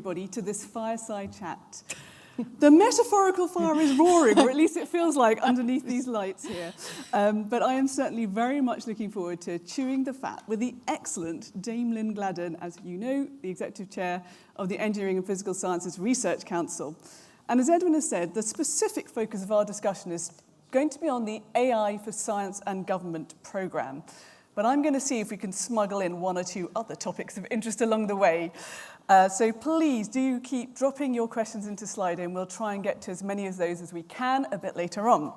everybody to this fireside chat. The metaphorical fire is roaring, or at least it feels like underneath these lights here. But I am certainly very much looking forward to chewing the fat with the excellent Dame Lynn Gladden, as you know, the Executive Chair of the Engineering and Physical Sciences Research Council. And as Edwin has said, the specific focus of our discussion is going to be on the AI for Science and Government programme. But I'm going to see if we can smuggle in one or two other topics of interest along the way. So please do keep dropping your questions into Slido, and we'll try and get to as many of those as we can a bit later on.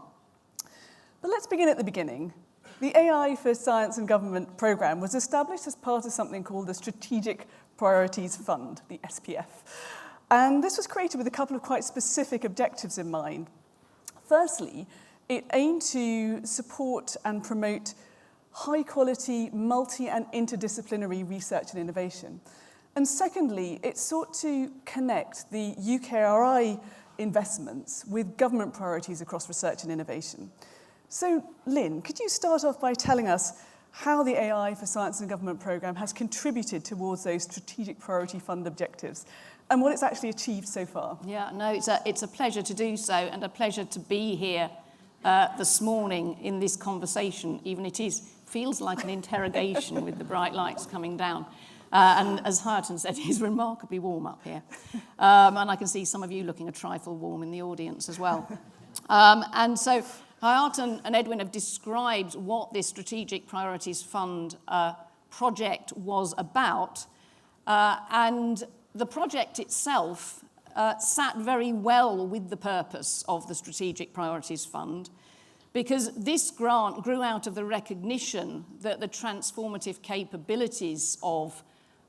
But let's begin at the beginning. The AI for Science and Government programme was established as part of something called the Strategic Priorities Fund, the SPF. And this was created with a couple of quite specific objectives in mind. Firstly, it aimed to support and promote high-quality, multi- and interdisciplinary research and innovation. And secondly, it sought to connect the UKRI investments with government priorities across research and innovation. So, Lynn, could you start off by telling us how the AI for Science and Government programme has contributed towards those Strategic Priority Fund objectives and what it's actually achieved so far? Yeah, no, it's a pleasure to do so, and a pleasure to be here this morning in this conversation, even it feels like an interrogation with the bright lights coming down. And as Hayaatun said, it's remarkably warm up here. And I can see some of you looking a trifle warm in the audience as well. And so Hayaatun and Edwin have described what this Strategic Priorities Fund project was about. And the project itself sat very well with the purpose of the Strategic Priorities Fund, because this grant grew out of the recognition that the transformative capabilities of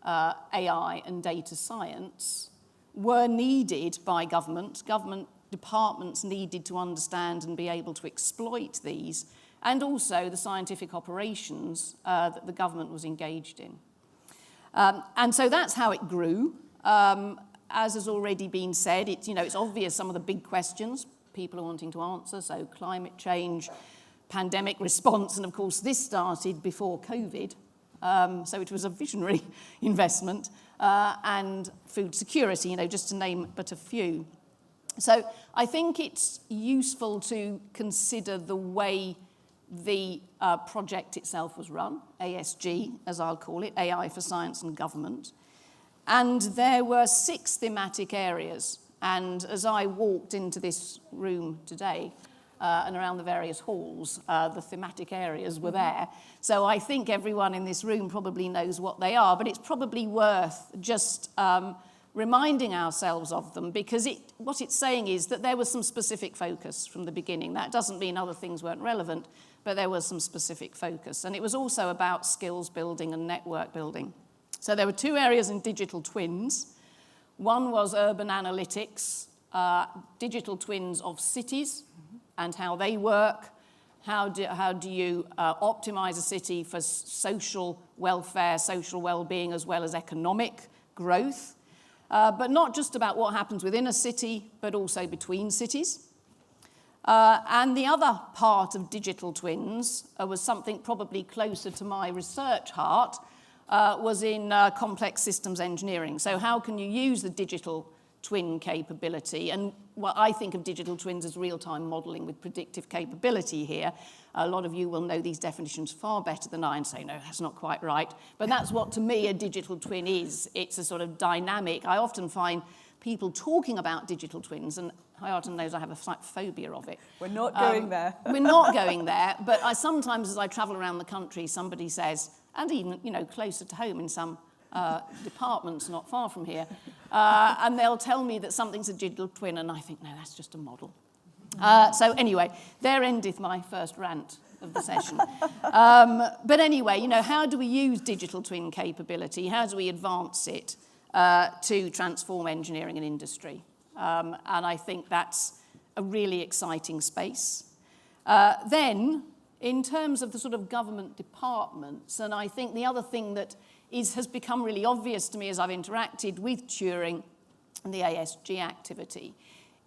AI and data science were needed by government. Government departments needed to understand and be able to exploit these, and also the scientific operations that the government was engaged in. And so that's how it grew. As has already been said, it's obvious some of the big questions people are wanting to answer, so climate change, pandemic response, and of course this started before COVID, so it was a visionary investment, and food security, just to name but a few. So I think it's useful to consider the way the project itself was run, ASG, as I'll call it, AI for Science and Government. And there were 6 thematic areas. And as I walked into this room today and around the various halls, the thematic areas were there. So I think everyone in this room probably knows what they are, but it's probably worth just reminding ourselves of them, because what it's saying is that there was some specific focus from the beginning. That doesn't mean other things weren't relevant, but there was some specific focus. And it was also about skills building and network building. So there were 2 areas in digital twins. One was urban analytics, digital twins of cities and how they work. How do you optimize a city for social welfare, social well-being, as well as economic growth? But not just about what happens within a city, but also between cities. And the other part of digital twins was something probably closer to my research heart, was in complex systems engineering. So how can you use the digital twin capability? And what I think of digital twins as real-time modeling with predictive capability here. A lot of you will know these definitions far better than I and say, no, that's not quite right. But that's what, to me, a digital twin is. It's a sort of dynamic. I often find people talking about digital twins, and Hayaatun knows I have a phobia of it. We're not going there. We're not going there. But sometimes as I travel around the country, somebody says, and even, closer to home in some departments not far from here, and they'll tell me that something's a digital twin, and I think, no, that's just a model. So anyway, there endeth my first rant of the session. But anyway, how do we use digital twin capability? How do we advance it to transform engineering and industry? And I think that's a really exciting space. Then, in terms of the sort of government departments, and I think the other thing that has become really obvious to me as I've interacted with Turing and the ASG activity,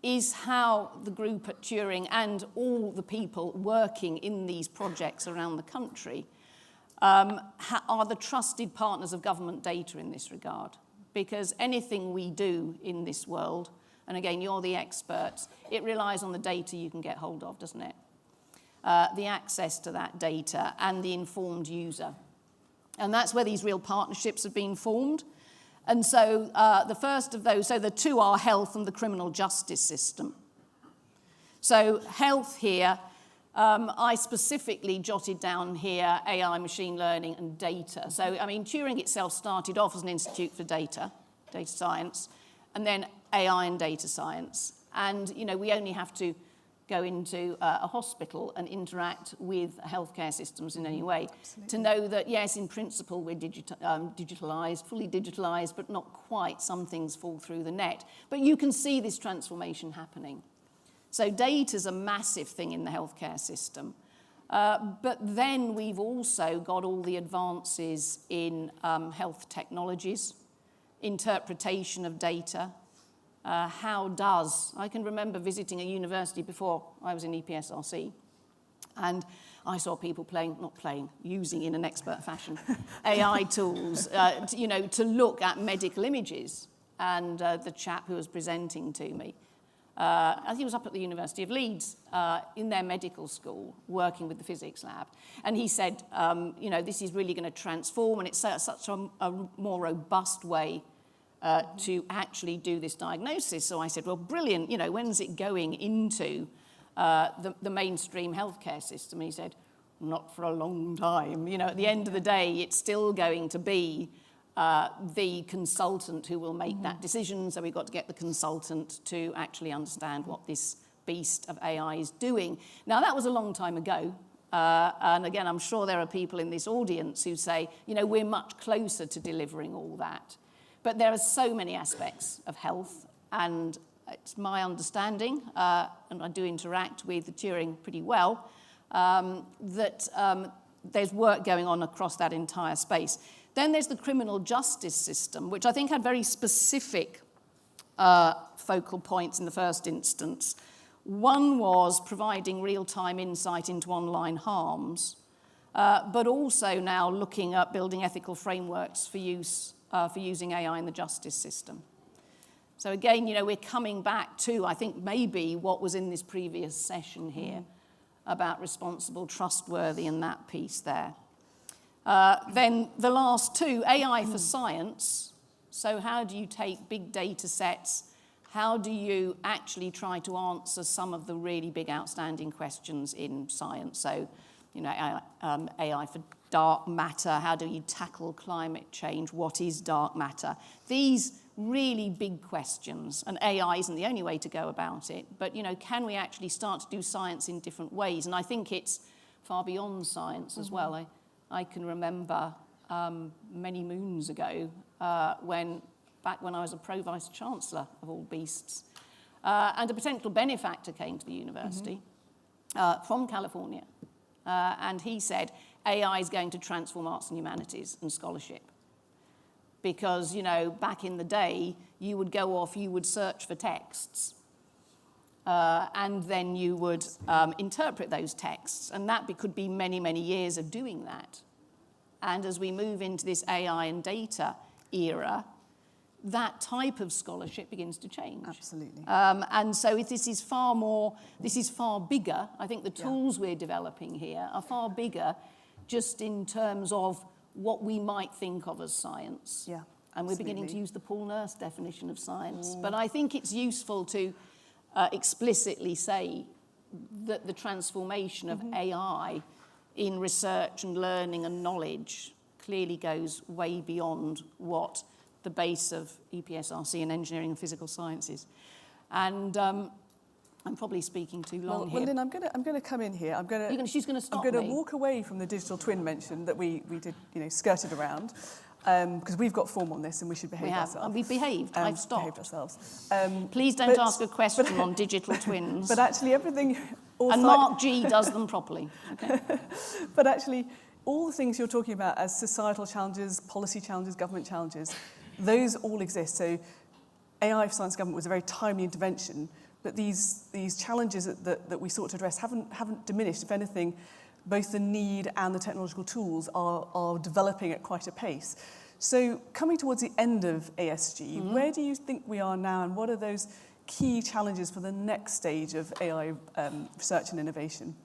is how the group at Turing and all the people working in these projects around the country are the trusted partners of government data in this regard. because anything we do in this world, and again, you're the experts, it relies on the data you can get hold of, doesn't it? The access to that data and the informed user. And that's where these real partnerships have been formed. And so the first of those, so the two are health and the criminal justice system. So health here, I specifically jotted down here AI, machine learning, and data. So, I mean, Turing itself started off as an institute for data science, and then AI and data science. And, you know, we only have to go into a hospital and interact with healthcare systems in any way to know that, yes, in principle, we're digitalized, fully digitalized, but not quite. Some things fall through the net. But you can see this transformation happening. So data is a massive thing in the healthcare system. But then we've also got all the advances in health technologies, interpretation of data. I can remember visiting a university before I was in EPSRC, and I saw people using in an expert fashion, AI tools, to look at medical images. And the chap who was presenting to me, I think he was up at the University of Leeds in their medical school, working with the physics lab. And he said, this is really going to transform, and it's such a more robust way to actually do this diagnosis. So I said, well, brilliant, when's it going into the mainstream healthcare system? And he said, not for a long time. At the end of the day, it's still going to be the consultant who will make that decision. So we've got to get the consultant to actually understand what this beast of AI is doing. Now, that was a long time ago. And again, I'm sure there are people in this audience who say, we're much closer to delivering all that. But there are so many aspects of health, and it's my understanding, and I do interact with Turing pretty well, that there's work going on across that entire space. Then there's the criminal justice system, which I think had very specific focal points in the first instance. One was providing real-time insight into online harms, but also now looking at building ethical frameworks for using AI in the justice system. So again, we're coming back to, I think, maybe what was in this previous session here about responsible, trustworthy, and that piece there. Then the last two, AI for science. So how do you take big data sets? How do you actually try to answer some of the really big outstanding questions in science? So, AI for dark matter, how do you tackle climate change? What is dark matter? These really big questions, and AI isn't the only way to go about it, but, can we actually start to do science in different ways? And I think it's far beyond science as well. I can remember many moons ago back when I was a Pro-Vice Chancellor of all beasts, and a potential benefactor came to the university from California, and he said, AI is going to transform arts and humanities and scholarship. Because, back in the day, you would go off, you would search for texts, and then you would interpret those texts. And that could be many, many years of doing that. And as we move into this AI and data era, that type of scholarship begins to change. Absolutely. And so this is far bigger. I think the tools we're developing here are far bigger just in terms of what we might think of as science. Yeah, and we're beginning to use the Paul Nurse definition of science. But I think it's useful to explicitly say that the transformation of AI in research and learning and knowledge clearly goes way beyond what the base of EPSRC and engineering and physical sciences. And I'm probably speking too long here. Well, Lynn, I'm going to come in here. She's going to stop I'm going to walk away from the digital twin mention that we did, skirted around, because we've got form on this and we should behave ourselves. And we've behaved. I've stopped. Behaved ourselves. Please don't ask a question on digital twins. But actually, everything. And Mark G does them properly. Okay. But actually, all the things you're talking about as societal challenges, policy challenges, government challenges, those all exist. So, AI for science government was a very timely intervention. But these challenges that we sought to address haven't diminished. If anything, both the need and the technological tools are developing at quite a pace. So coming towards the end of ASG, where do you think we are now, and what are those key challenges for the next stage of AI research and innovation?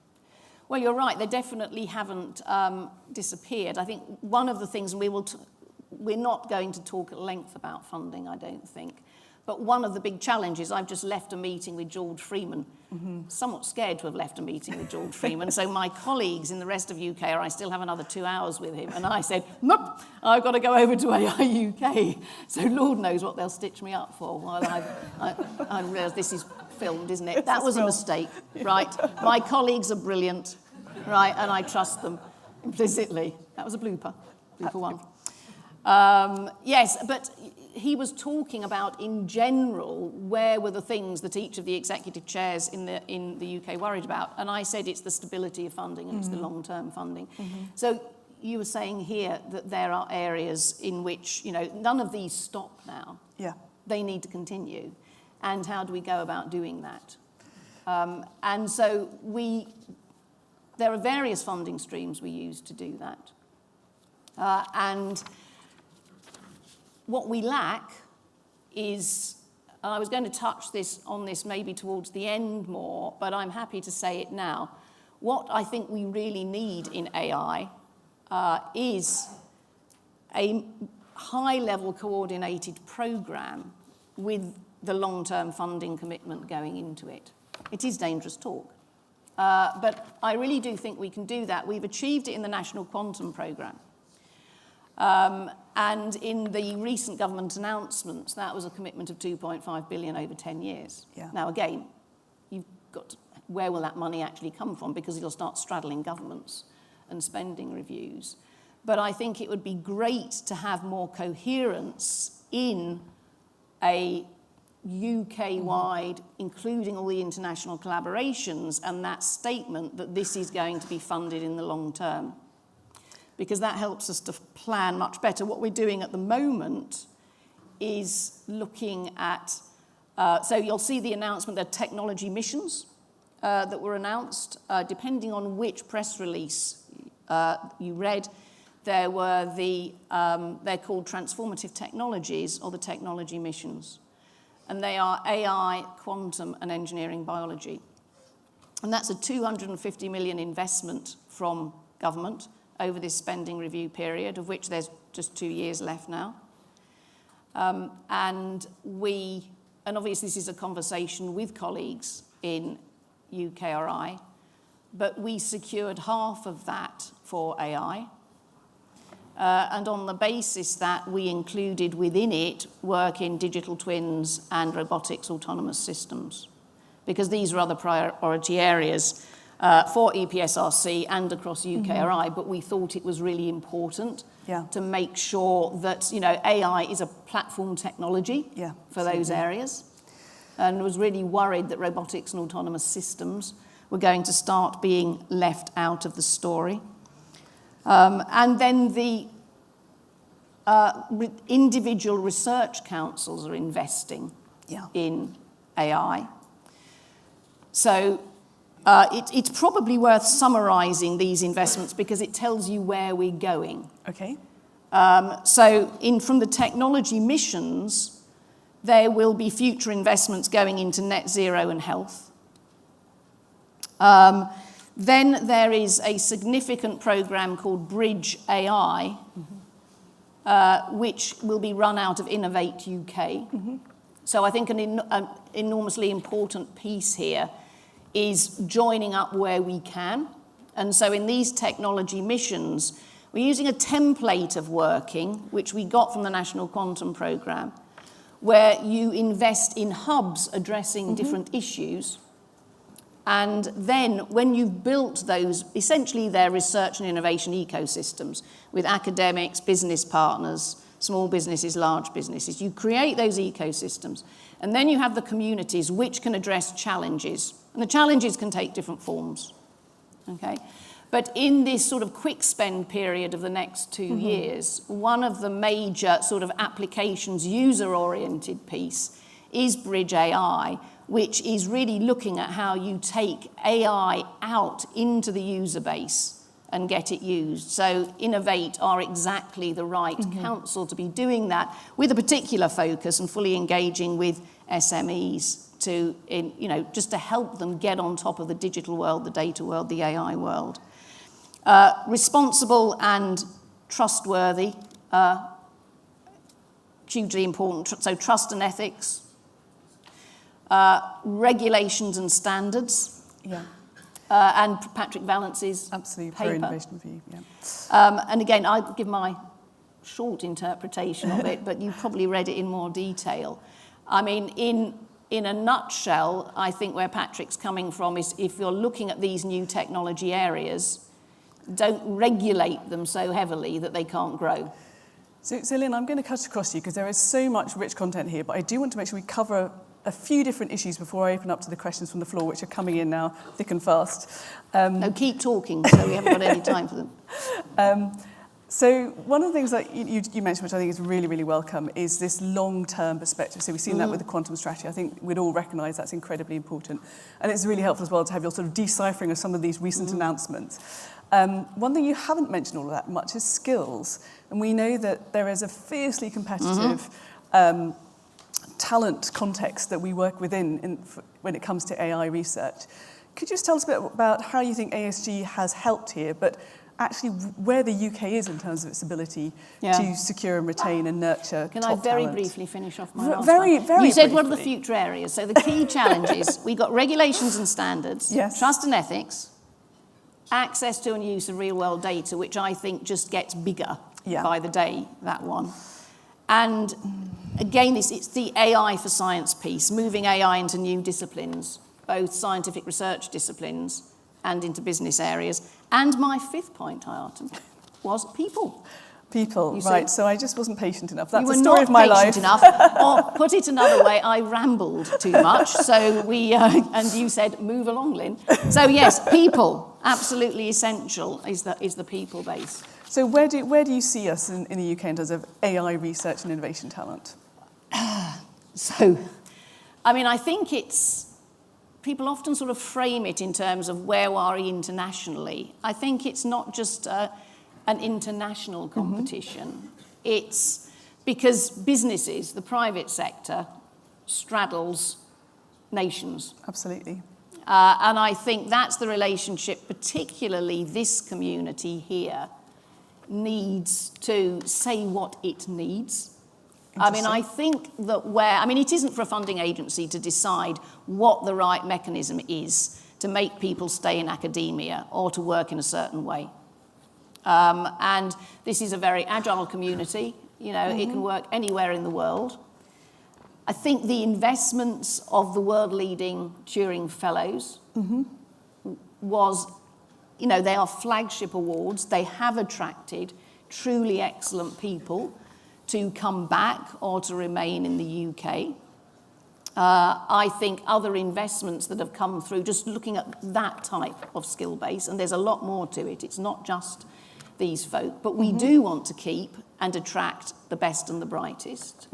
Well, you're right. They definitely haven't disappeared. I think one of the things, and we're not going to talk at length about funding, I don't think, but one of the big challenges, I've just left a meeting with George Freeman, somewhat scared to have left a meeting with George Freeman. So my colleagues in the rest of UK I still have another 2 hours with him. And I said, nope, I've got to go over to AI UK. So Lord knows what they'll stitch me up for while I realise this is filmed, isn't it? That was a mistake, right? My colleagues are brilliant, right? And I trust them implicitly. That was a blooper one. Yes, but he was talking about, in general, where were the things that each of the executive chairs in the UK worried about. And I said it's the stability of funding and it's the long-term funding. So you were saying here that there are areas in which, none of these stop now. Yeah. They need to continue. And how do we go about doing that? And so there are various funding streams we use to do that. And what we lack is, I was going to touch on this maybe towards the end more, but I'm happy to say it now. What I think we really need in AI is a high-level coordinated program with the long-term funding commitment going into it. It is dangerous talk, but I really do think we can do that. We've achieved it in the National Quantum Programme. And in the recent government announcements, that was a commitment of 2.5 billion over 10 years. Yeah. Now, again, where will that money actually come from? Because it'll start straddling governments and spending reviews. But I think it would be great to have more coherence in a UK-wide, including all the international collaborations, and that statement that this is going to be funded in the long term. Because that helps us to plan much better. What we're doing at the moment is looking at, so you'll see the announcement, the technology missions that were announced. Depending on which press release you read, there were they're called transformative technologies, or the technology missions. And they are AI, quantum, and engineering biology. And that's a 250 million investment from government over this spending review period, of which there's just 2 years left now. And obviously this is a conversation with colleagues in UKRI, but we secured half of that for AI. And on the basis that we included within it work in digital twins and robotics autonomous systems, because these are other priority areas for EPSRC and across UKRI, but we thought it was really important to make sure that AI is a platform technology for those areas, and was really worried that robotics and autonomous systems were going to start being left out of the story. And then the individual research councils are investing in AI. So it's probably worth summarising these investments because it tells you where we're going. Okay. So from the technology missions, there will be future investments going into net zero and health. Then there is a significant programme called Bridge AI, which will be run out of Innovate UK. So I think an enormously important piece here is joining up where we can. And so in these technology missions, we're using a template of working, which we got from the National Quantum Programme, where you invest in hubs addressing different issues. And then when you've built those, essentially they're research and innovation ecosystems with academics, business partners, small businesses, large businesses, you create those ecosystems. And then you have the communities which can address challenges. And the challenges can take different forms, okay? But in this sort of quick spend period of the next 2 years, one of the major sort of applications, user-oriented piece is Bridge AI, which is really looking at how you take AI out into the user base and get it used. So Innovate are exactly the right council to be doing that, with a particular focus and fully engaging with SMEs just to help them get on top of the digital world, the data world, the AI world. Responsible and trustworthy, hugely important. So trust and ethics, regulations and standards. Yeah. And Patrick Valence's absolutely paper. Pro-innovation view, yeah. And again, I'll give my short interpretation of it, but you probably read it in more detail. I mean, in a nutshell, I think where Patrick's coming from is if you're looking at these new technology areas, don't regulate them so heavily that they can't grow. So Lynn, I'm going to cut across you because there is so much rich content here, but I do want to make sure we cover a few different issues before I open up to the questions from the floor, which are coming in now thick and fast. No, keep talking, so we haven't got any time for them. So one of the things that you mentioned, which I think is really, really welcome, is this long-term perspective. So we've seen that with the quantum strategy. I think we'd all recognise that's incredibly important. And it's really helpful as well to have your sort of deciphering of some of these recent announcements. One thing you haven't mentioned all of that much is skills. And we know that there is a fiercely competitive talent context that we work within when it comes to AI research. Could you just tell us a bit about how you think ASG has helped here, but actually where the UK is in terms of its ability to secure and retain and nurture Can top I very talent? briefly finish off my last Very, one? very You said briefly. what are the future areas? So the key challenges, we got regulations and standards, trust and ethics, access to and use of real-world data, which I think just gets bigger by the day, that one. And again, it's the AI for science piece, moving AI into new disciplines, both scientific research disciplines and into business areas. And my fifth point, Hayaatun, was people. People, right. So I just wasn't patient enough. That's you were the story not of my patient life. enough. Or put it another way, I rambled too much. So and you said, move along, Lynn. So yes, people, absolutely essential is the people base. So where do you see us in the UK in terms of AI research and innovation talent? So, I mean, I think people often sort of frame it in terms of where are we internationally. I think it's not just an international competition. It's because businesses, the private sector, straddles nations. Absolutely. And I think that's the relationship, particularly this community here needs to say what it needs. I mean, I think that it isn't for a funding agency to decide what the right mechanism is to make people stay in academia or to work in a certain way. And this is a very agile community. You know, it can work anywhere in the world. I think the investments of the world-leading Turing Fellows was, you know, they are flagship awards. They have attracted truly excellent people to come back or to remain in the UK. I think other investments that have come through, just looking at that type of skill base, and there's a lot more to it. It's not just these folk, but we do want to keep and attract the best and the brightest.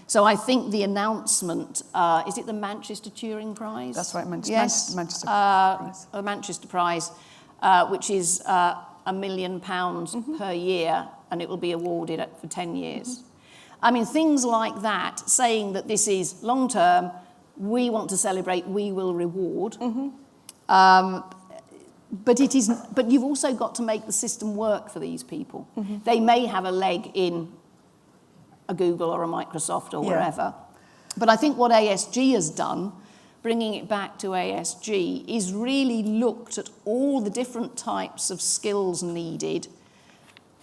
So I think the announcement, is it the Manchester Turing Prize? That's right, Yes. Manchester Prize. The Manchester Prize, which is £1 million per year, and it will be awarded for 10 years. I mean, things like that, saying that this is long-term, we want to celebrate, we will reward. But you've also got to make the system work for these people. They may have a leg in a Google or a Microsoft or wherever. But I think what ASG has done, bringing it back to ASG, is really looked at all the different types of skills needed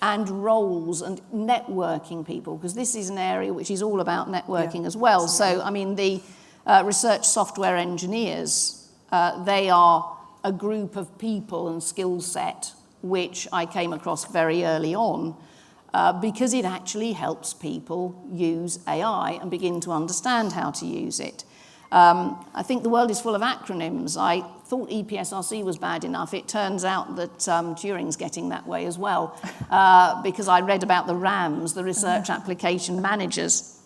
and roles and networking people, because this is an area which is all about networking as well. So, I mean, the research software engineers, they are a group of people and skill set which I came across very early on because it actually helps people use AI and begin to understand how to use it. I think the world is full of acronyms. I thought EPSRC was bad enough. It turns out that Turing's getting that way as well because I read about the RAMs, the Research Application Managers.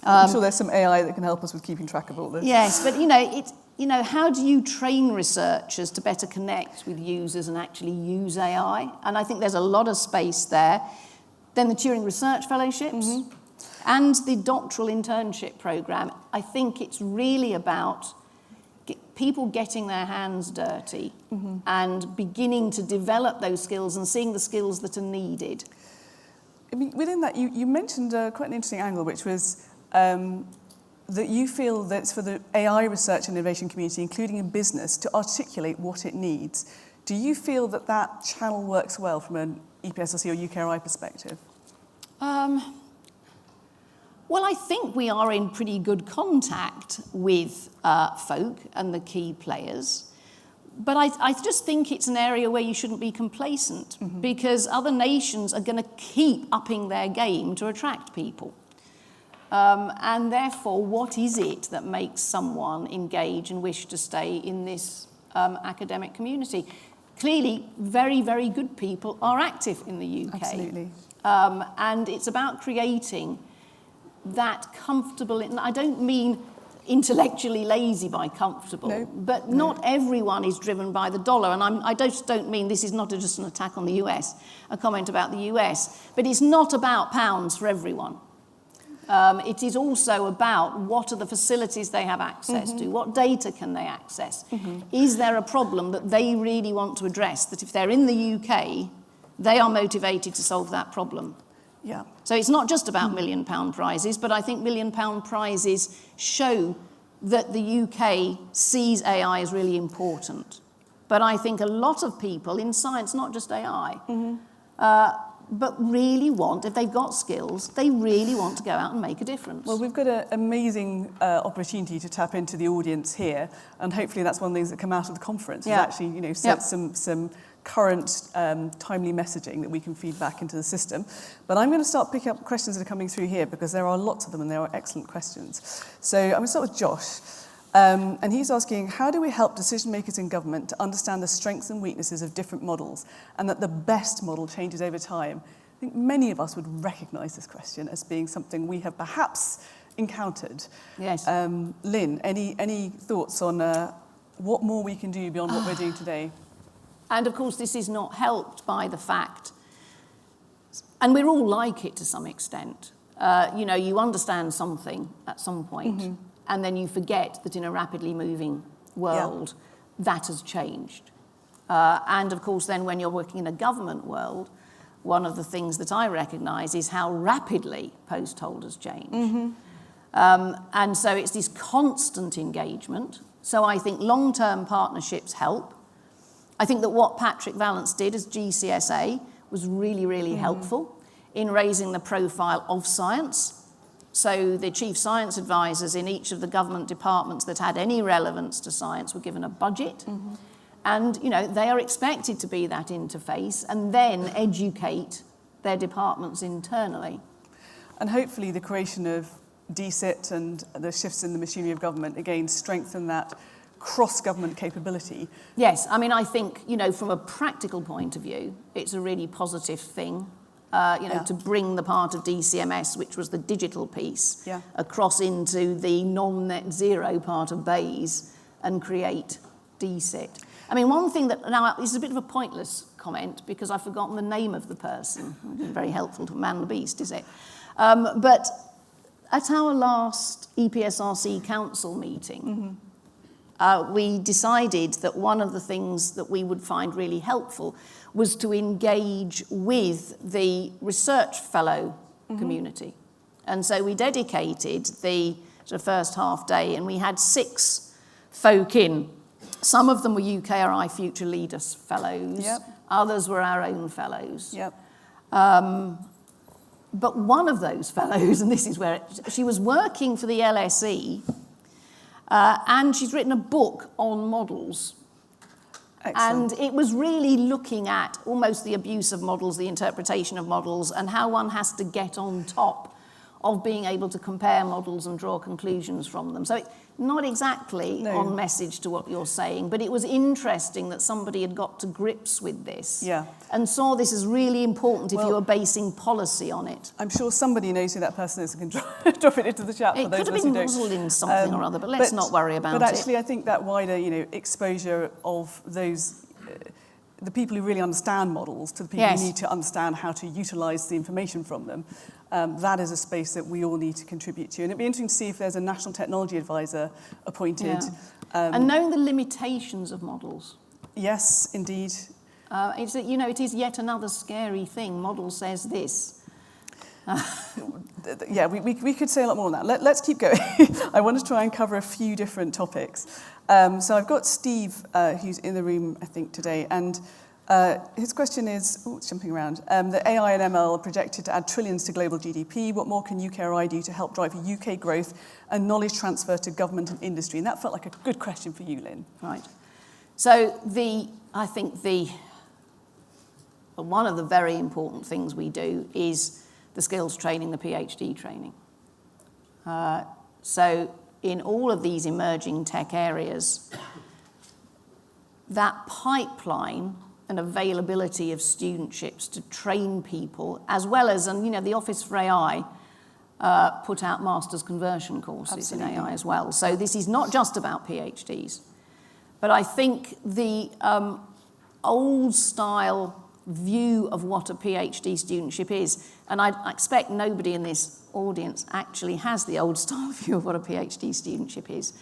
I'm sure there's some AI that can help us with keeping track of all this. Yes, but you know, how do you train researchers to better connect with users and actually use AI? And I think there's a lot of space there. Then the Turing Research Fellowships and the doctoral internship program. I think it's really about people getting their hands dirty and beginning to develop those skills and seeing the skills that are needed. I mean, within that, you mentioned quite an interesting angle, which was that you feel that it's for the AI research and innovation community, including in business, to articulate what it needs. Do you feel that that channel works well from an EPSRC or UKRI perspective? Well, I think we are in pretty good contact with folk and the key players. But I just think it's an area where you shouldn't be complacent because other nations are going to keep upping their game to attract people. And therefore, what is it that makes someone engage and wish to stay in this academic community? Clearly, very, very good people are active in the UK. Absolutely. And it's about creating that comfortable, and I don't mean intellectually lazy by comfortable, but not everyone is driven by the dollar. And I just don't mean this is not just an attack on the US, a comment about the US, but it's not about pounds for everyone. It is also about what are the facilities they have access to, what data can they access. Is there a problem that they really want to address, that if they're in the UK, they are motivated to solve that problem? Yeah. So it's not just about £1 million prizes, but I think £1 million prizes show that the UK sees AI as really important. But I think a lot of people in science, not just AI, but really want, if they've got skills, they really want to go out and make a difference. Well, we've got an amazing opportunity to tap into the audience here, and hopefully that's one of the things that come out of the conference, is actually, set some current timely messaging that we can feed back into the system. But I'm going to start picking up questions that are coming through here because there are lots of them and there are excellent questions. So I'm going to start with Josh. And he's asking, how do we help decision makers in government to understand the strengths and weaknesses of different models and that the best model changes over time? I think many of us would recognise this question as being something we have perhaps encountered. Yes. Lynn, any thoughts on what more we can do beyond what we're doing today? And of course, this is not helped by the fact, and we're all like it to some extent, you understand something at some point, and then you forget that in a rapidly moving world, that has changed. And of course, then when you're working in a government world, one of the things that I recognise is how rapidly post holders change. And so it's this constant engagement. So I think long-term partnerships help. I think that what Patrick Vallance did as GCSA was really, really helpful in raising the profile of science. So the chief science advisors in each of the government departments that had any relevance to science were given a budget. And, they are expected to be that interface and then educate their departments internally. And hopefully the creation of DSIT and the shifts in the machinery of government, again, strengthen that cross-government capability. Yes, I think, from a practical point of view, it's a really positive thing, to bring the part of DCMS, which was the digital piece, across into the non-net zero part of BAYS and create DSIT. One thing that, now this is a bit of a pointless comment because I've forgotten the name of the person. It's very helpful to man the beast, is it? But at our last EPSRC council meeting, we decided that one of the things that we would find really helpful was to engage with the research fellow community. And so we dedicated the first half day and we had 6 folk in. Some of them were UKRI Future Leaders Fellows, others were our own fellows. But one of those fellows, and this is where she was working for the LSE, and she's written a book on models. Excellent. And it was really looking at almost the abuse of models, the interpretation of models, and how one has to get on top of being able to compare models and draw conclusions from them. So not exactly on message to what you're saying, but it was interesting that somebody had got to grips with this and saw this as really important if you were basing policy on it. I'm sure somebody knows who that person is and can drop it into the chat for those of us who don't. It could have been muzzled in something or other, but let's not worry about it. But actually, I think that wider, exposure of those, the people who really understand models to the people who need to understand how to utilise the information from them, that is a space that we all need to contribute to. And it'd be interesting to see if there's a national technology advisor appointed. And knowing the limitations of models. Yes, indeed. It is yet another scary thing. Model says this. We could say a lot more on that. Let's keep going. I want to try and cover a few different topics. So I've got Steve, who's in the room, I think, today, and his question is, it's jumping around, the AI and ML are projected to add trillions to global GDP. What more can UKRI do to help drive UK growth and knowledge transfer to government and industry? And that felt like a good question for you, Lynn. Right. So I think one of the very important things we do is the skills training, the PhD training. So in all of these emerging tech areas, that pipeline and availability of studentships to train people, as well as, and the Office for AI put out master's conversion courses in AI as well. So this is not just about PhDs. But I think the old style view of what a PhD studentship is, and I expect nobody in this audience actually has the old style view of what a PhD studentship is.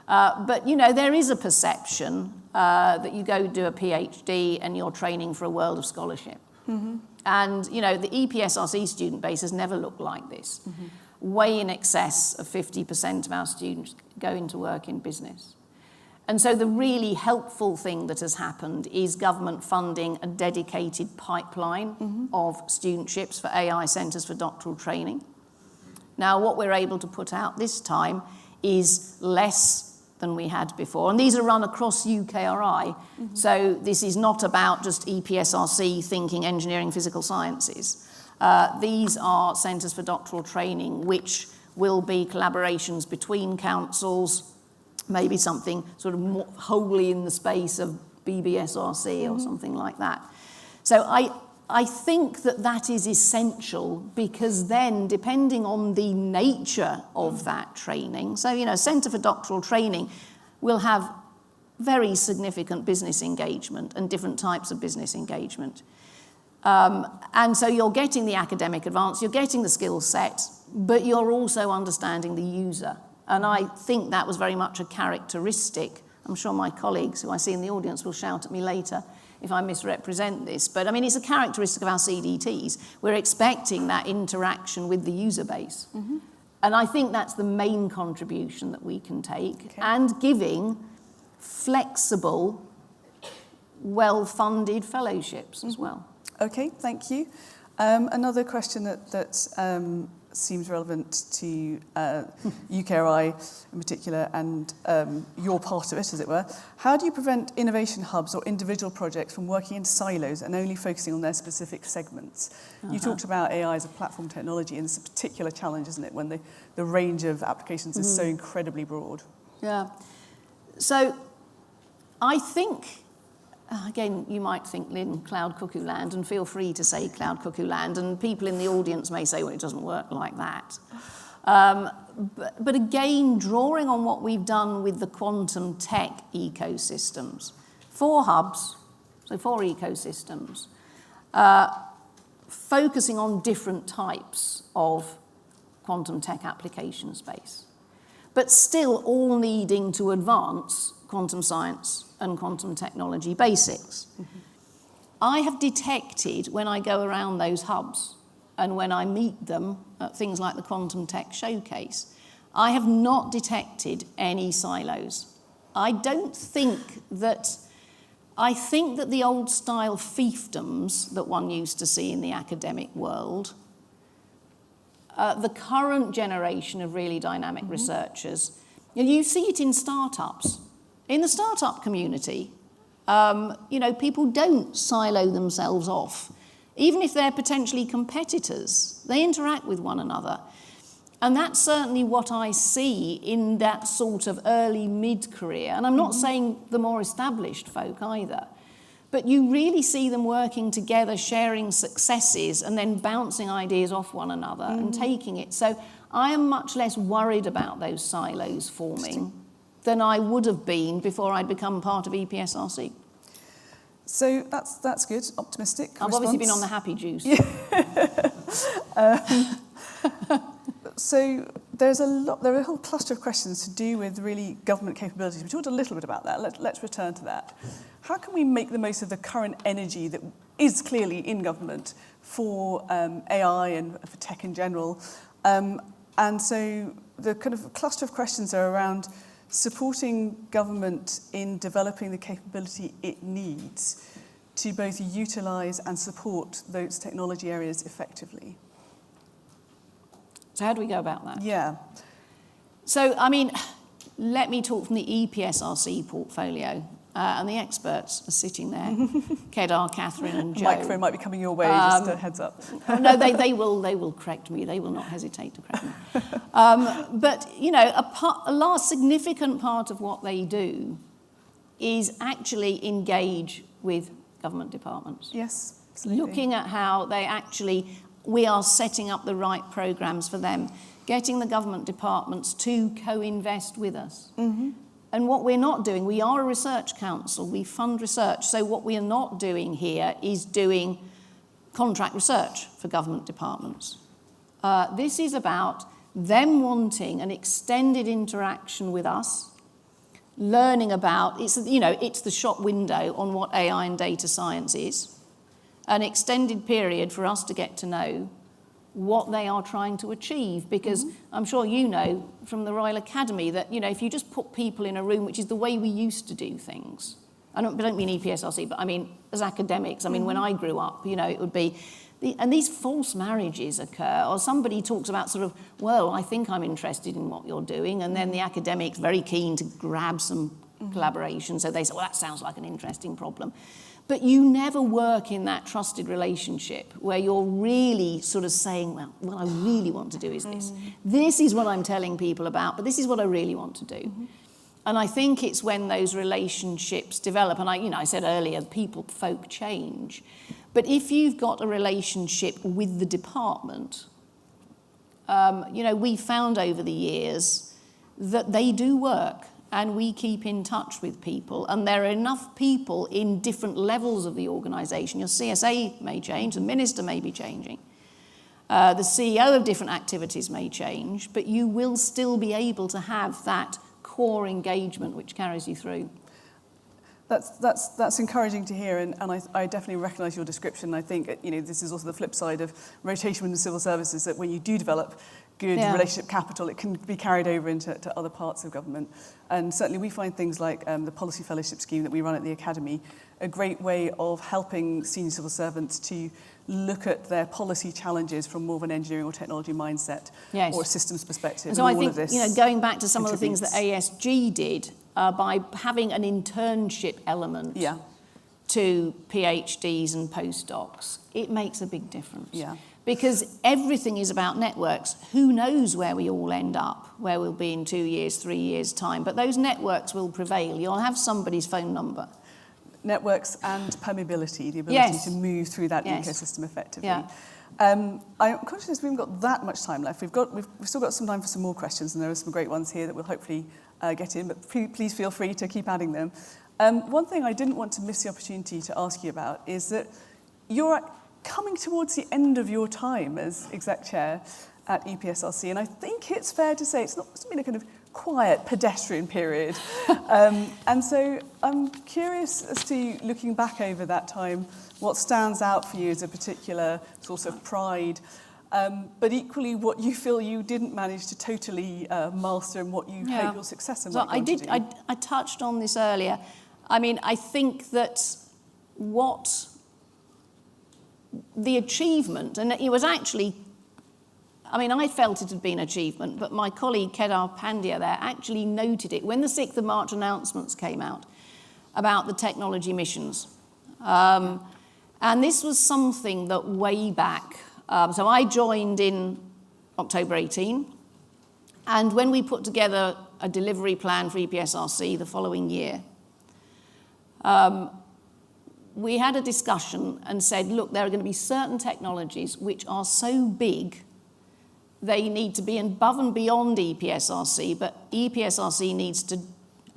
But, there is a perception that you go do a PhD and you're training for a world of scholarship. Mm-hmm. And, the EPSRC student base has never looked like this. Mm-hmm. Way in excess of 50% of our students go into work in business. And so the really helpful thing that has happened is government funding a dedicated pipeline of studentships for AI centres for doctoral training. Now, what we're able to put out this time is less than we had before. And these are run across UKRI. Mm-hmm. So this is not about just EPSRC thinking engineering, physical sciences. These are centres for doctoral training, which will be collaborations between councils, maybe something sort of more wholly in the space of BBSRC or something like that. So I think that is essential, because then, depending on the nature of that training, so, Centre for Doctoral Training will have very significant business engagement and different types of business engagement. And so you're getting the academic advance, you're getting the skill set, but you're also understanding the user. And I think that was very much a characteristic. I'm sure my colleagues who I see in the audience will shout at me later if I misrepresent this. But, it's a characteristic of our CDTs. We're expecting that interaction with the user base. Mm-hmm. And I think that's the main contribution that we can take, and giving flexible, well-funded fellowships as well. Okay, thank you. Another question that seems relevant to UKRI in particular, and your part of it, as it were. How do you prevent innovation hubs or individual projects from working in silos and only focusing on their specific segments? You talked about AI as a platform technology, and it's a particular challenge, isn't it, when the range of applications is so incredibly broad? Yeah. So I think, again, you might think, Lynn, cloud cuckoo land, and feel free to say cloud cuckoo land, and people in the audience may say, well, it doesn't work like that. But again, drawing on what we've done with the quantum tech ecosystems, 4 hubs, so 4 ecosystems, focusing on different types of quantum tech application space, but still all needing to advance quantum science and quantum technology basics. Mm-hmm. I have detected, when I go around those hubs and when I meet them at things like the Quantum Tech Showcase, I have not detected any silos. I think that the old style fiefdoms that one used to see in the academic world, the current generation of really dynamic researchers, you see it in startups. In the startup community, people don't silo themselves off. Even if they're potentially competitors, they interact with one another. And that's certainly what I see in that sort of early mid-career. And I'm not saying the more established folk either. But you really see them working together, sharing successes, and then bouncing ideas off one another and taking it. So I am much less worried about those silos forming than I would have been before I'd become part of EPSRC. So that's good, optimistic I've obviously been on the happy juice. So there are a whole cluster of questions to do with really government capabilities. We talked a little bit about that. Let's return to that. How can we make the most of the current energy that is clearly in government for AI and for tech in general? And so the kind of cluster of questions are around supporting government in developing the capability it needs to both utilise and support those technology areas effectively. So how do we go about that? Yeah. So, I mean, let me talk from the EPSRC portfolio. And the experts are sitting there, Kedar, Catherine and The Joe. microphone might be coming your way, just a heads up. No, they will correct me. They will not hesitate to correct me. But, you know, a large significant part of what they do is actually engage with government departments. Yes, absolutely. Looking at how we are setting up the right programs for them, getting the government departments to co-invest with us. And what we're not doing, we are a research council, we fund research, so what we are not doing here is doing contract research for government departments. This is about them wanting an extended interaction with us, learning about, it's the shop window on what AI and data science is, an extended period for us to get to know what they are trying to achieve, because I'm sure you know from the Royal Academy that, you know, if you just put people in a room, which is the way we used to do things, I don't mean EPSRC, but I mean as academics, I mean when I grew up, you know, it would be, and these false marriages occur, or somebody talks about sort of, well, I think I'm interested in what you're doing, and then the academic's very keen to grab some collaboration, so they say, well, that sounds like an interesting problem. But you never work in that trusted relationship where you're really sort of saying, well, what I really want to do is this. This is what I'm telling people about, but this is what I really want to do. And I think it's when those relationships develop, and I said earlier, folk change. But if you've got a relationship with the department, we found over the years that they do work. And we keep in touch with people, and there are enough people in different levels of the organisation. Your CSA may change, the minister may be changing, the CEO of different activities may change, but you will still be able to have that core engagement which carries you through. That's encouraging to hear, and I definitely recognise your description. I think this is also the flip side of rotation within civil services, that when you do develop good relationship capital, it can be carried over into other parts of government. And certainly we find things like the policy fellowship scheme that we run at the Academy a great way of helping senior civil servants to look at their policy challenges from more of an engineering or technology mindset or a systems perspective. And so I think, going back to some of the things that ASG did, by having an internship element to PhDs and postdocs, it makes a big difference. Yeah. Because everything is about networks. Who knows where we all end up, where we'll be in 2 years, 3 years' time. But those networks will prevail. You'll have somebody's phone number. Networks and permeability, the ability to move through that ecosystem effectively. Yeah. I'm conscious we haven't got that much time left. We've still got some time for some more questions, and there are some great ones here that we'll hopefully get in, but please feel free to keep adding them. One thing I didn't want to miss the opportunity to ask you about is that you're coming towards the end of your time as exec chair at EPSRC, and I think it's fair to say it's been a kind of quiet pedestrian period. And so I'm curious as to, looking back over that time, what stands out for you as a particular source of pride, but equally what you feel you didn't manage to totally master, and what you hope your successor might do. I touched on this earlier. I mean, I think that what the achievement, and it was actually, I felt it had been an achievement, but my colleague Kedar Pandya there actually noted it when the 6th of March announcements came out about the technology missions. And this was something that way back, so I joined in October 18, And when we put together a delivery plan for EPSRC the following year, we had a discussion and said, look, there are going to be certain technologies which are so big, they need to be above and beyond EPSRC, but EPSRC needs to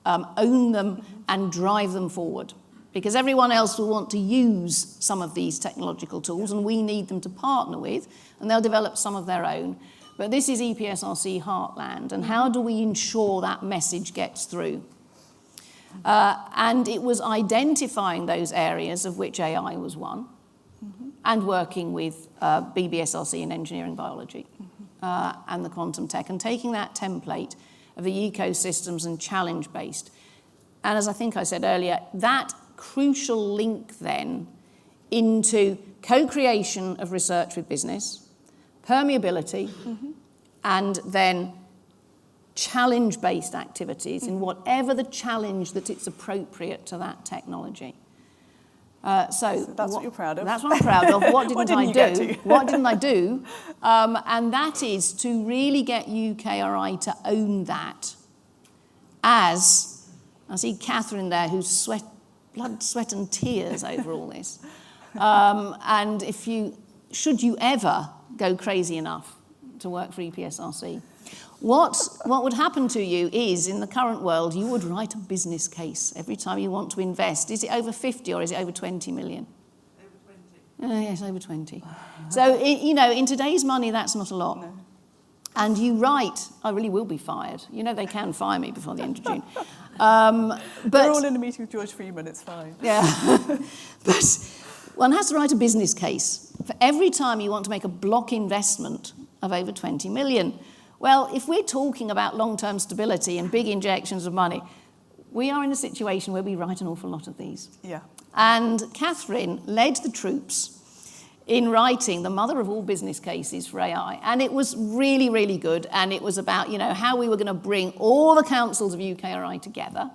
own them and drive them forward. Because everyone else will want to use some of these technological tools, and we need them to partner with, and they'll develop some of their own. But this is EPSRC heartland, and how do we ensure that message gets through? And it was identifying those areas, of which AI was one, and working with BBSRC in engineering biology and the quantum tech, and taking that template of the ecosystems and challenge-based. And as I think I said earlier, that crucial link then into co-creation of research with business, permeability, and then challenge-based activities in whatever the challenge that it's appropriate to that technology. So that's what you're proud of. That's what I'm proud of. What didn't I do? What didn't I do? And that is to really get UKRI to own that as, I see Catherine there who's blood, sweat and tears over all this. And should you ever go crazy enough to work for EPSRC, what would happen to you is, in the current world, you would write a business case every time you want to invest. Is it over 50 or is it over 20 million? Over 20. Yes, over 20. So, in today's money, that's not a lot. No. And you write, I really will be fired. They can fire me before the end of June. But we're all in a meeting with George Freeman, it's fine. Yeah. But one has to write a business case for every time you want to make a block investment of over 20 million. Well, if we're talking about long-term stability and big injections of money, we are in a situation where we write an awful lot of these. Yeah. And Catherine led the troops in writing the mother of all business cases for AI. And it was really, really good. And it was about, how we were going to bring all the councils of UKRI together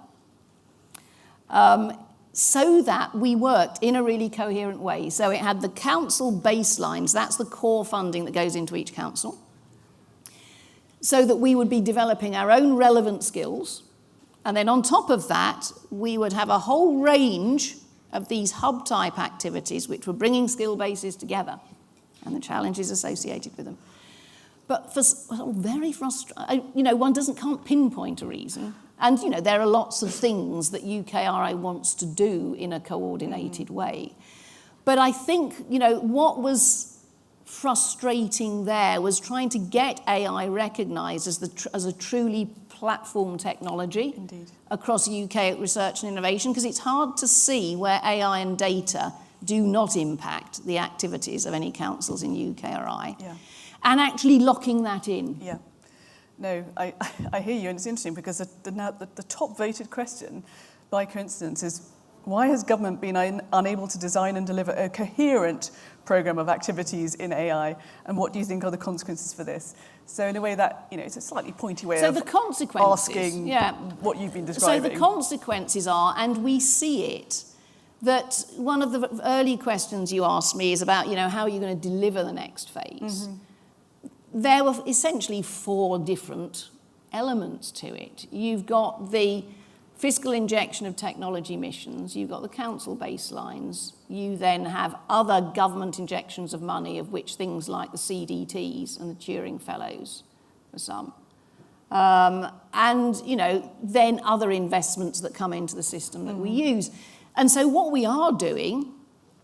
so that we worked in a really coherent way. So it had the council baselines, that's the core funding that goes into each council, so that we would be developing our own relevant skills. And then on top of that, we would have a whole range of these hub-type activities which were bringing skill bases together and the challenges associated with them. But for very frustrating, one can't pinpoint a reason. And, there are lots of things that UKRI wants to do in a coordinated way. But I think, what was frustrating there was trying to get AI recognised as a truly platform technology. Indeed. Across UK research and innovation, because it's hard to see where AI and data do not impact the activities of any councils in UKRI. Yeah. And actually locking that in. Yeah. No, I hear you, and it's interesting because the top voted question, by coincidence, is why has government been unable to design and deliver a coherent program of activities in AI, and what do you think are the consequences for this? So in a way that, it's a slightly pointy way of asking what you've been describing. So the consequences are, and we see it, that one of the early questions you asked me is about, how are you going to deliver the next phase? There were essentially 4 different elements to it. You've got the fiscal injection of technology missions, you've got the council baselines, you then have other government injections of money, of which things like the CDTs and the Turing Fellows for some. And, then other investments that come into the system that we use. And so what we are doing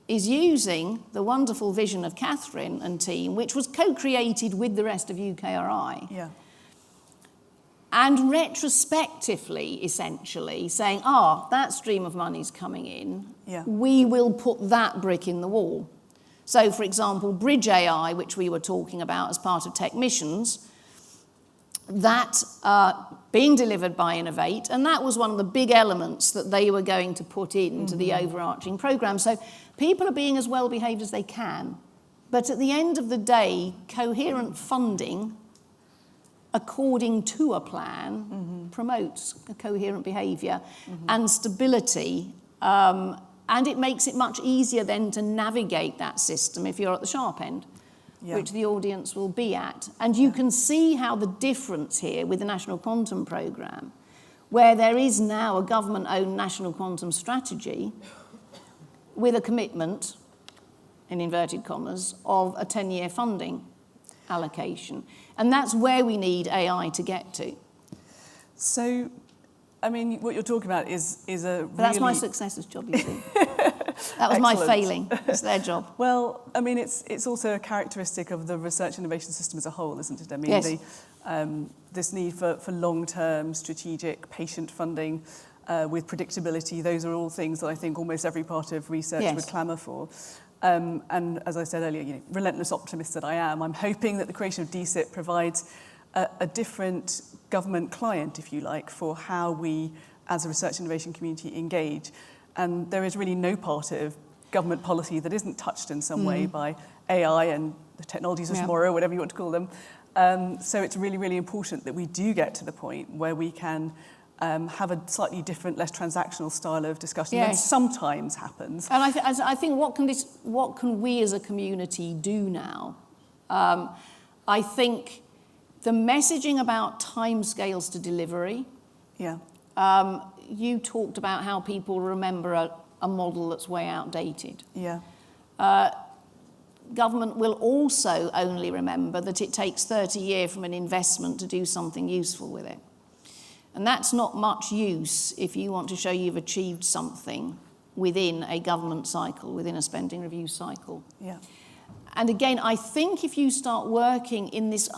is using the wonderful vision of Catherine and team, which was co-created with the rest of UKRI. Yeah. And retrospectively, essentially, saying, that stream of money's coming in, we will put that brick in the wall. So, for example, Bridge AI, which we were talking about as part of Tech Missions, that being delivered by Innovate, and that was one of the big elements that they were going to put into the overarching programme. So people are being as well behaved as they can. But at the end of the day, coherent funding according to a plan promotes a coherent behaviour and stability, and it makes it much easier then to navigate that system if you're at the sharp end. which the audience will be at. And you can see how the difference here with the National Quantum Programme, where there is now a government-owned national quantum strategy with a commitment, in inverted commas, of a 10-year funding allocation. And that's where we need AI to get to. So, I mean, what you're talking about is a really... But that's my successor's job, you see. That was my failing. It's their job. Well, I mean, it's also a characteristic of the research innovation system as a whole, isn't it? I mean, yes. This need for long-term, strategic, patient funding with predictability, those are all things that I think almost every part of research would clamour for. And as I said earlier, relentless optimist that I am, I'm hoping that the creation of DSIP provides a different government client, if you like, for how we, as a research innovation community, engage. And there is really no part of government policy that isn't touched in some way by AI and the technologies of tomorrow, whatever you want to call them. So it's really, really important that we do get to the point where we can have a slightly different, less transactional style of discussion that sometimes happens. And I think what can we as a community do now? I think the messaging about timescales to delivery. Yeah. You talked about how people remember a model that's way outdated. Yeah. Government will also only remember that it takes 30 years from an investment to do something useful with it. And that's not much use if you want to show you've achieved something within a government cycle, within a spending review cycle. Yeah. And again, I think if you start working in this,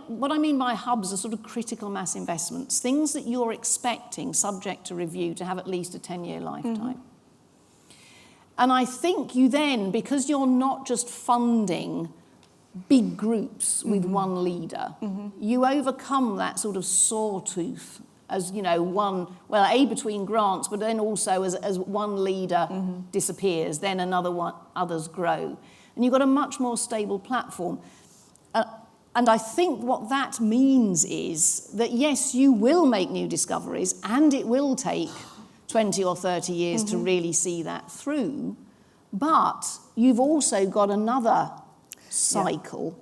what I mean by hubs are sort of critical mass investments, things that you're expecting, subject to review, to have at least a 10-year lifetime. And I think you then, because you're not just funding big groups with one leader, you overcome that sort of sawtooth as, between grants, but then also as one leader disappears, then others grow. And you've got a much more stable platform. And I think what that means is that, yes, you will make new discoveries, and it will take 20 or 30 years to really see that through, but you've also got another cycle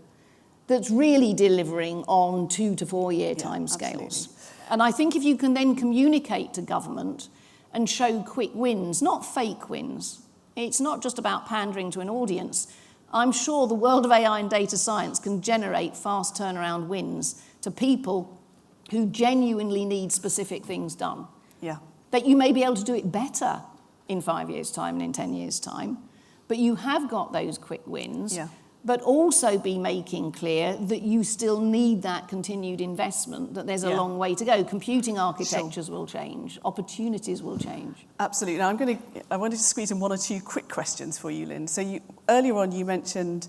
that's really delivering on 2 to 4 year timescales. And I think if you can then communicate to government and show quick wins, not fake wins, it's not just about pandering to an audience. I'm sure the world of AI and data science can generate fast turnaround wins to people who genuinely need specific things done. Yeah. That you may be able to do it better in 5 years' time and in 10 years' time, but you have got those quick wins, but also be making clear that you still need that continued investment, that there's a long way to go. Computing architectures will change, opportunities will change. Absolutely. Now, I wanted to squeeze in 1 or 2 quick questions for you, Lynn. So earlier on, you mentioned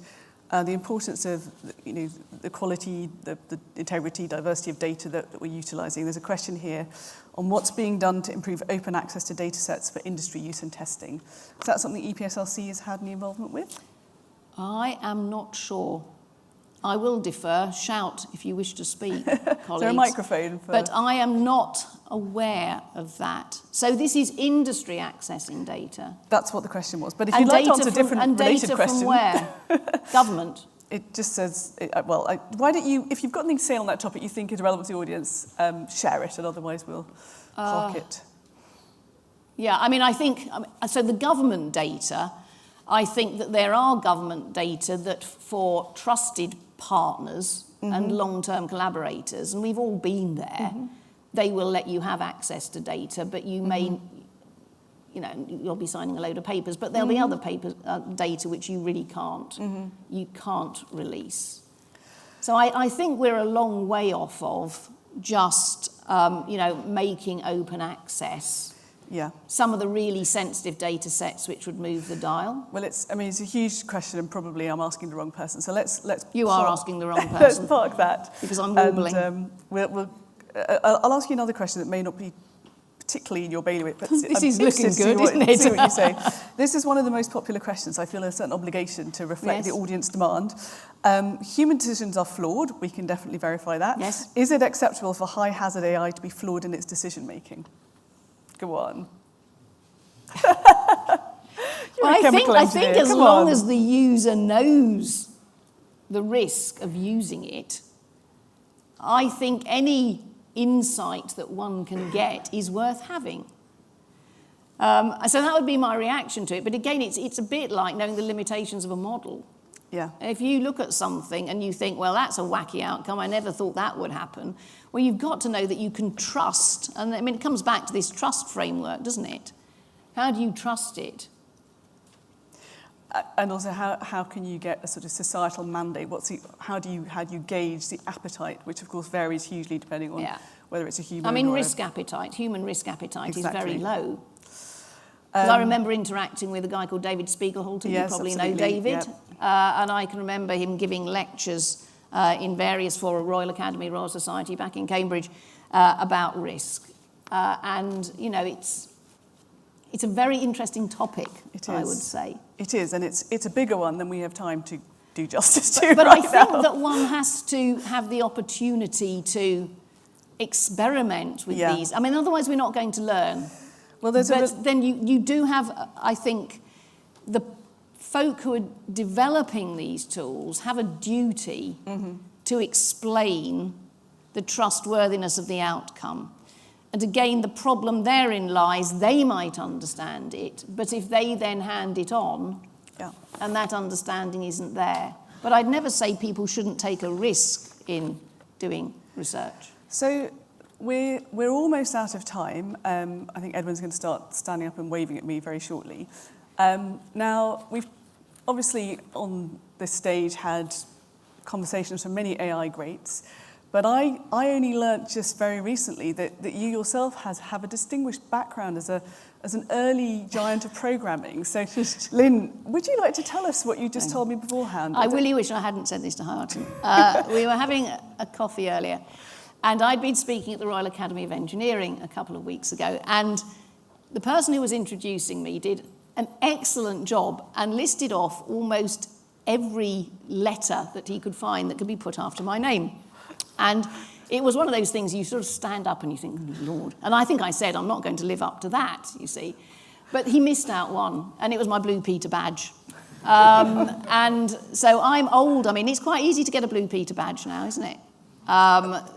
the importance of the quality, the integrity, diversity of data that we're utilising. There's a question here on what's being done to improve open access to data sets for industry use and testing. Is that something EPSLC has had any involvement with? I am not sure. I will defer. Shout if you wish to speak, colleagues. Is there a microphone? But I am not aware of that. So this is industry accessing data. That's what the question was. But if you'd like to answer a different related question. And data from where? Government. It just says, why don't you, if you've got anything to say on that topic you think is relevant to the audience, share it, and otherwise we'll park it. Yeah, I think, so the government data, I think that there are government data that for trusted partners and long-term collaborators, and we've all been there, they will let you have access to data, but you may, you'll be signing a load of papers, but there'll be other data which you really can't, you can't release. So I think we're a long way off of just, making open access. Yeah. Some of the really sensitive data sets which would move the dial. Well, it's a huge question, and probably I'm asking the wrong person. So let's. You are asking the wrong person. Let's park that because I'm warbling. And I'll ask you another question that may not be particularly in your bailiwick, but this is looking good, isn't it? See what you say. This is one of the most popular questions. I feel a certain obligation to reflect the audience demand. Human decisions are flawed. We can definitely verify that. Yes. Is it acceptable for high-hazard AI to be flawed in its decision-making? Go on. I think as long as the user knows the risk of using it, I think any insight that one can get is worth having. So that would be my reaction to it. But again, it's a bit like knowing the limitations of a model. Yeah. If you look at something and you think, well, that's a wacky outcome, I never thought that would happen, well, you've got to know that you can trust. And I mean, it comes back to this trust framework, doesn't it? How do you trust it? And also, how can you get a sort of societal mandate? How do you gauge the appetite, which of course varies hugely depending on whether it's a human. I mean, or human risk appetite exactly. is very low. Because I remember interacting with a guy called David Spiegelhalter. Yes, You probably absolutely. know David. Yep. And I can remember him giving lectures in various fora, Royal Academy, Royal Society back in Cambridge, about risk. And, you know, it's a very interesting topic, I would say. It is, and it's a bigger one than we have time to do justice to But right I think now. that one has to have the opportunity to experiment with these. I mean, otherwise we're not going to learn. Well, then you do have, I think, the folk who are developing these tools have a duty to explain the trustworthiness of the outcome. And again, the problem therein lies, they might understand it, but if they then hand it on, and that understanding isn't there. But I'd never say people shouldn't take a risk in doing research. So we're almost out of time. I think Edwin's going to start standing up and waving at me very shortly. Now, we've obviously on this stage had conversations from many AI greats, but I only learnt just very recently that you yourself have a distinguished background as an early giant of programming. So, Lynn, would you like to tell us what you just told me beforehand? I really wish I hadn't said this to Hayaatun. We were having a coffee earlier, and I'd been speaking at the Royal Academy of Engineering a couple of weeks ago, and the person who was introducing me did an excellent job and listed off almost every letter that he could find that could be put after my name. And it was one of those things you sort of stand up and you think, Lord. And I think I said, I'm not going to live up to that, you see. But he missed out one, and it was my Blue Peter badge. And so I'm old. I mean, it's quite easy to get a Blue Peter badge now, isn't it?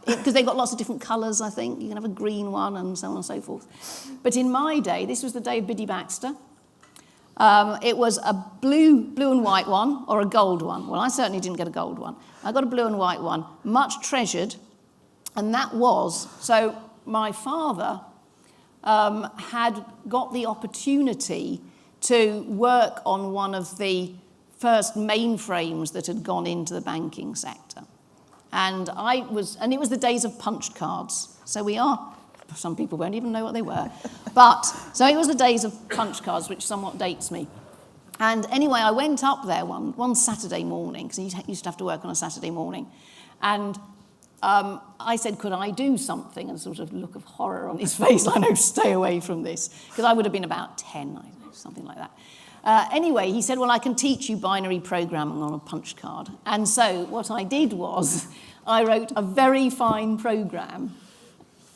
Because they've got lots of different colours, I think. You can have a green one and so on and so forth. But in my day, this was the day of Biddy Baxter. It was a blue and white one or a gold one. Well, I certainly didn't get a gold one. I got a blue and white one, much treasured, and that was, so my father had got the opportunity to work on one of the first mainframes that had gone into the banking sector. And it was the days of punched cards. Some people won't even know what they were. But, so it was the days of punch cards, which somewhat dates me. And anyway, I went up there one Saturday morning, because he used to have to work on a Saturday morning. And I said, could I do something? And a sort of look of horror on his face, like, no, stay away from this. Because I would have been about 10, I don't know, something like that. Anyway, he said, well, I can teach you binary programming on a punch card. And so what I did was I wrote a very fine program,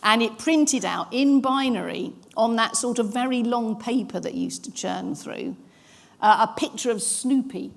and it printed out in binary on that sort of very long paper that used to churn through a picture of Snoopy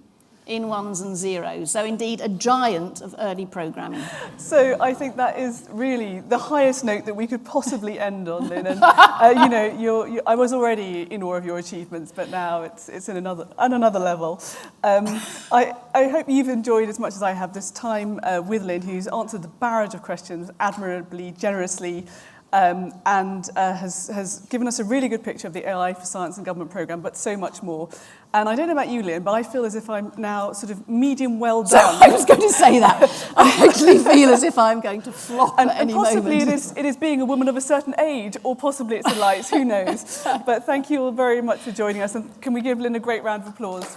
in ones and zeros. So indeed, a giant of early programming. So I think that is really the highest note that we could possibly end on, Lynn. And I was already in awe of your achievements, but now it's in another level. I hope you've enjoyed as much as I have this time with Lynn, who's answered the barrage of questions admirably, generously, and has given us a really good picture of the AI for Science and Government programme, but so much more. And I don't know about you, Lynn, but I feel as if I'm now sort of medium well done. So I was going to say that. I actually feel as if I'm going to flop at any moment. And possibly it is being a woman of a certain age, or possibly it's the lights, who knows. But thank you all very much for joining us, and can we give Lynn a great round of applause?